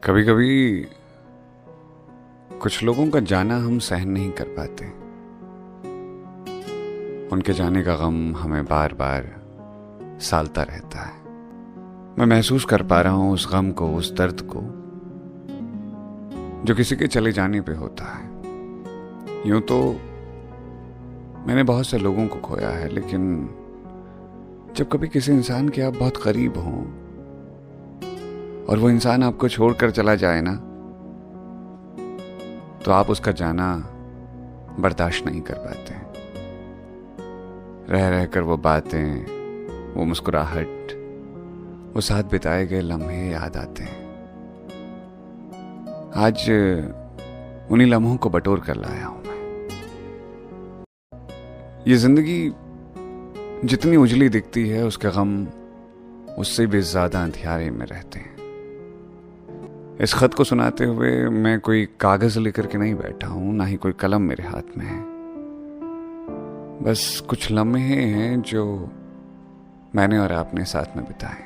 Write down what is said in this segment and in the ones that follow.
कभी कभी कुछ लोगों का जाना हम सहन नहीं कर पाते। उनके जाने का गम हमें बार बार सालता रहता है। मैं महसूस कर पा रहा हूं उस गम को, उस दर्द को जो किसी के चले जाने पे होता है। यूं तो मैंने बहुत से लोगों को खोया है, लेकिन जब कभी किसी इंसान के आप बहुत करीब हों और वो इंसान आपको छोड़कर चला जाए ना, तो आप उसका जाना बर्दाश्त नहीं कर पाते। रह रहकर वो बातें, वो मुस्कुराहट, वो साथ बिताए गए लम्हे याद आते हैं। आज उन्हीं लम्हों को बटोर कर लाया हूं मैं। ये जिंदगी जितनी उजली दिखती है, उसके गम उससे भी ज्यादा अंधियारे में रहते हैं। इस खत को सुनाते हुए मैं कोई कागज लेकर के नहीं बैठा हूं, ना ही कोई कलम मेरे हाथ में है। बस कुछ लम्हे हैं जो मैंने और आपने साथ में बिताए।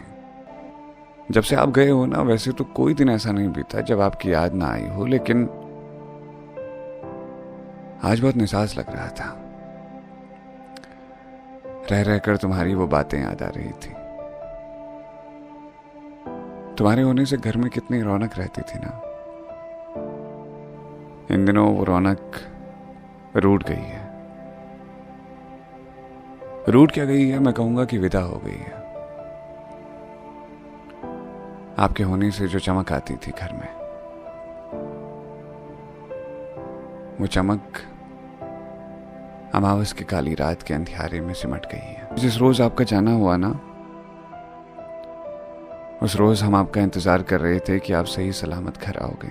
जब से आप गए हो ना, वैसे तो कोई दिन ऐसा नहीं बीता जब आपकी याद ना आई हो, लेकिन आज बहुत निसास लग रहा था। रह रहकर तुम्हारी वो बातें याद आ रही थी। तुम्हारे होने से घर में कितनी रौनक रहती थी ना। इन दिनों वो रौनक रूठ गई है। रूठ क्या गई है, मैं कहूंगा कि विदा हो गई है। आपके होने से जो चमक आती थी घर में, वो चमक अमावस की काली रात के अंधियारे में सिमट गई है। जिस रोज आपका जाना हुआ ना, उस रोज हम आपका इंतजार कर रहे थे कि आप सही सलामत घर आओगे।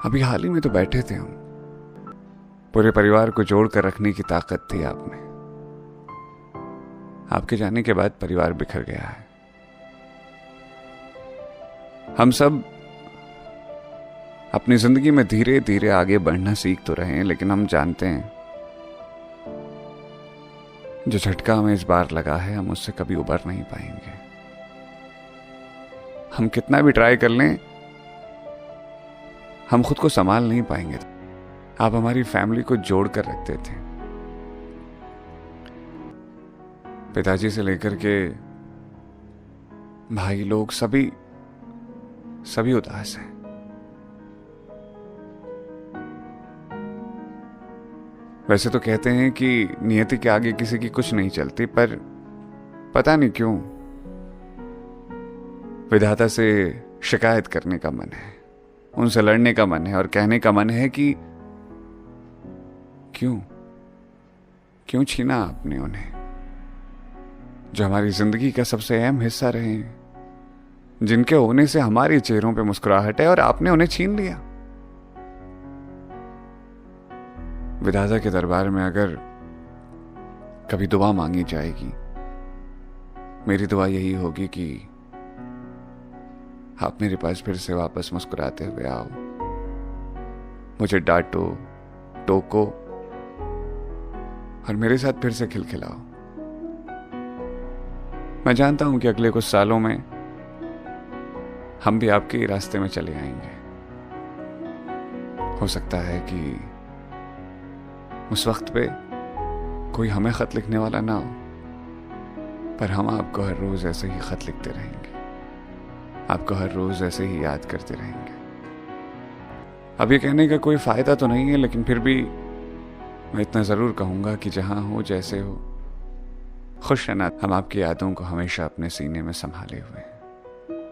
अभी हाल ही में तो बैठे थे हम। पूरे परिवार को जोड़कर रखने की ताकत थी आप में। आपके जाने के बाद परिवार बिखर गया है। हम सब अपनी जिंदगी में धीरे धीरे आगे बढ़ना सीख तो रहे हैं, लेकिन हम जानते हैं जो झटका हमें इस बार लगा है, हम उससे कभी उबर नहीं पाएंगे। हम कितना भी ट्राई कर लें, हम खुद को संभाल नहीं पाएंगे। आप हमारी फैमिली को जोड़ कर रखते थे। पिताजी से लेकर के भाई लोग सभी उदास हैं। वैसे तो कहते हैं कि नियति के आगे किसी की कुछ नहीं चलती, पर पता नहीं क्यों विधाता से शिकायत करने का मन है, उनसे लड़ने का मन है और कहने का मन है कि क्यों छीना आपने उन्हें, जो हमारी जिंदगी का सबसे अहम हिस्सा रहे हैं, जिनके होने से हमारे चेहरों पे मुस्कुराहट है, और आपने उन्हें छीन लिया। विधाता के दरबार में अगर कभी दुआ मांगी जाएगी, मेरी दुआ यही होगी कि आप मेरे पास फिर से वापस मुस्कुराते हुए आओ। मुझे डांटो, टोको और मेरे साथ फिर से खिलखिलाओ। मैं जानता हूं कि अगले कुछ सालों में हम भी आपके ही रास्ते में चले आएंगे। हो सकता है कि उस वक्त पे कोई हमें खत लिखने वाला ना हो, पर हम आपको हर रोज ऐसे ही खत लिखते रहेंगे, आपको हर रोज ऐसे ही याद करते रहेंगे। अब ये कहने का कोई फायदा तो नहीं है, लेकिन फिर भी मैं इतना जरूर कहूंगा कि जहां हो, जैसे हो, खुश रहना। हम आपकी यादों को हमेशा अपने सीने में संभाले हुए हैं।